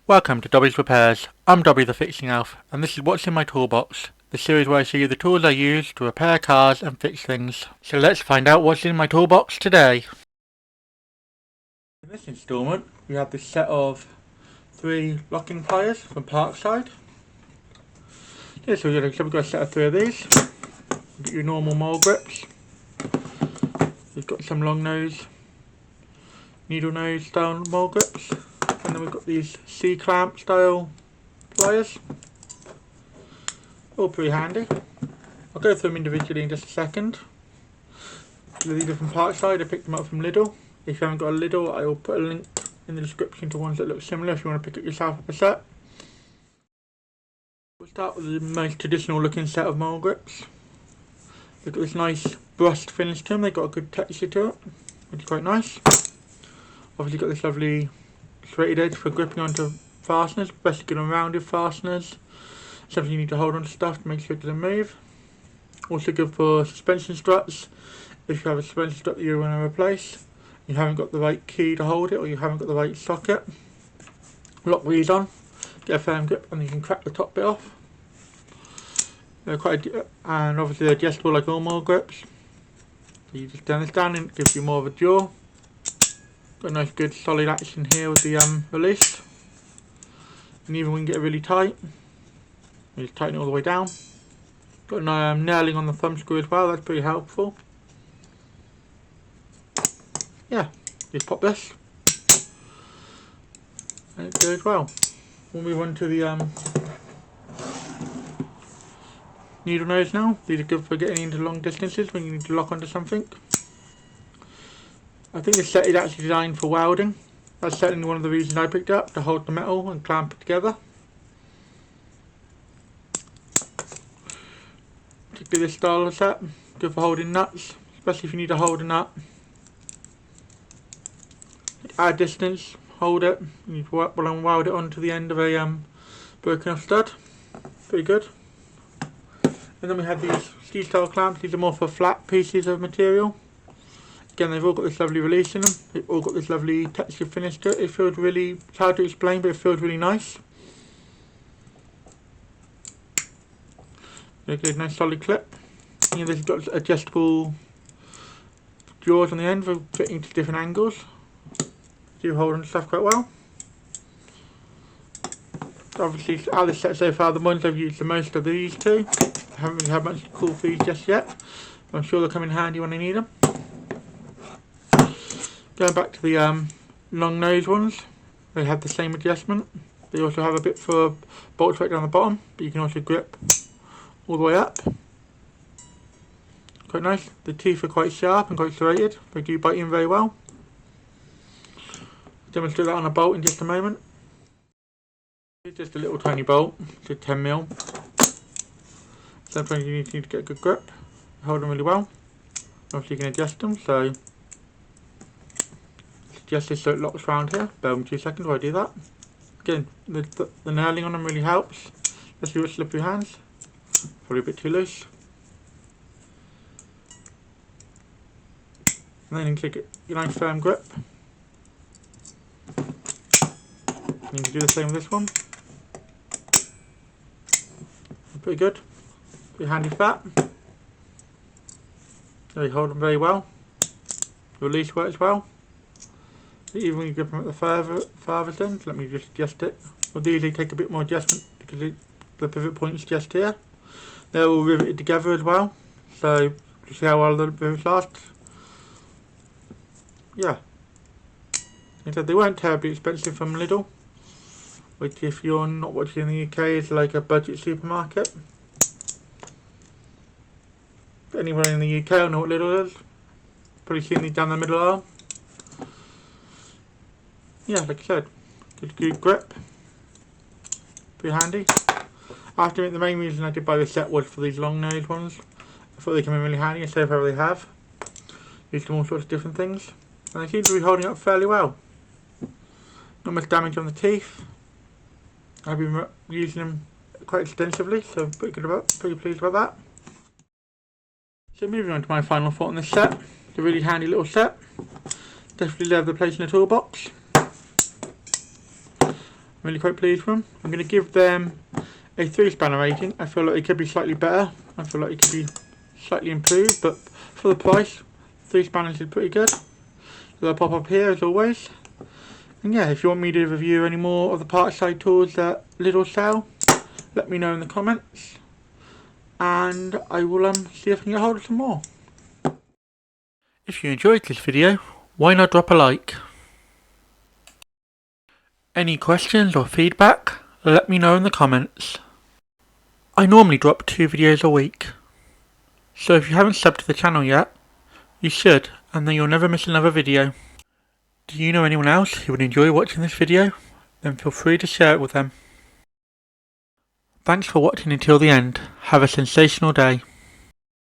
Welcome to Dobby's Repairs. I'm Dobby the Fixing Elf, and this is what's in my toolbox, the series where I show you the tools I use to repair cars and fix things. So let's find out what's in my toolbox today. In this instalment, we have this set of 3 locking pliers from Parkside. So we've got a set of 3 of these. You've got your normal mole grips. We've got some long nose, needle nose style mole grips. And then we've got these C-clamp style pliers. All pretty handy. I'll go through them individually in just a second. These are from Parkside. I picked them up from Lidl. If you haven't got a Lidl, I will put a link in the description to ones that look similar if you want to pick it yourself up a set. We'll start with the most traditional looking set of mole grips. They've got this nice brushed finish to them. They've got a good texture to it, which is quite nice. Obviously got this lovely serrated edge for gripping onto fasteners, especially good on rounded fasteners. Something you need to hold onto stuff to make sure it doesn't move. Also good for suspension struts. If you have a suspension strut that you want to replace, you haven't got the right key to hold it, or you haven't got the right socket, lock these on, get a firm grip, and you can crack the top bit off. They're and obviously they're adjustable like all mole grips. So you just turn this down and it gives you more of a jaw. Got a nice good solid action here with the release, and even when you get it really tight, you just tighten it all the way down. Got nailing on the thumb screw as well, that's pretty helpful. Yeah, just pop this and it goes well. We'll move on to the needle nose now. These are good for getting into long distances when you need to lock onto something. I think this set is actually designed for welding. That's certainly one of the reasons I picked it up, to hold the metal and clamp it together. Particularly this style of set, good for holding nuts, especially if you need to hold a nut. Add distance, hold it, and you can weld it onto the end of a broken off stud. Pretty good. And then we have these steel style clamps. These are more for flat pieces of material. Again, they've all got this lovely release in them. They've all got this lovely texture finish to it. It feels really, it's hard to explain, but it feels really nice. There's a nice solid clip. And this has got adjustable jaws on the end for fitting to different angles. Do hold on stuff quite well. Obviously, out of this set so far, the ones I've used the most are these two. I haven't really had much call for these just yet, but I'm sure they'll come in handy when I need them. Going back to the long nose ones, they have the same adjustment. They also have a bit for bolts right down the bottom, but you can also grip all the way up. Quite nice. The teeth are quite sharp and quite serrated. They do bite in very well. I'll demonstrate that on a bolt in just a moment. It's just a little tiny bolt, it's a 10mm. Sometimes you need to get a good grip, hold them really well. Obviously you can adjust them, so adjust this so it locks around here. Bear with me 2 seconds while I do that. Again, the nailing on them really helps, especially with slippery hands. Probably a bit too loose. And then you can take a nice firm grip. And you can do the same with this one. Pretty good. Pretty handy for that. They hold them very well. Release works well. Even when you grip them at the farthest end, let me just adjust it. Will usually take a bit more adjustment because the pivot point is just here. They're all riveted together as well, so you see how well the rivets last. Yeah. They weren't terribly expensive from Lidl, which if you're not watching in the UK is like a budget supermarket. But anyone in the UK will know what Lidl is. Probably seen these down the middle aisle. Yeah, like I said, good grip. Pretty handy. I have to admit, the main reason I did buy this set was for these long nose ones. I thought they came in really handy and save whatever they have. Used them all sorts of different things. And they seem to be holding up fairly well. Not much damage on the teeth. I've been using them quite extensively, so pretty pleased about that. So moving on to my final thought on this set. It's a really handy little set. Definitely love the place in the toolbox. I'm really quite pleased with them. I'm going to give them a 3 spanner rating. I feel like it could be slightly better. I feel like it could be slightly improved, but for the price, 3 spanners is pretty good. So they'll pop up here as always. And yeah, if you want me to review any more of the Parkside tools that Lidl sell, let me know in the comments. And I will see if I can get hold of some more. If you enjoyed this video, why not drop a like? Any questions or feedback, let me know in the comments. I normally drop 2 videos a week, so if you haven't subbed to the channel yet, you should, and then you'll never miss another video. Do you know anyone else who would enjoy watching this video? Then feel free to share it with them. Thanks for watching until the end. Have a sensational day.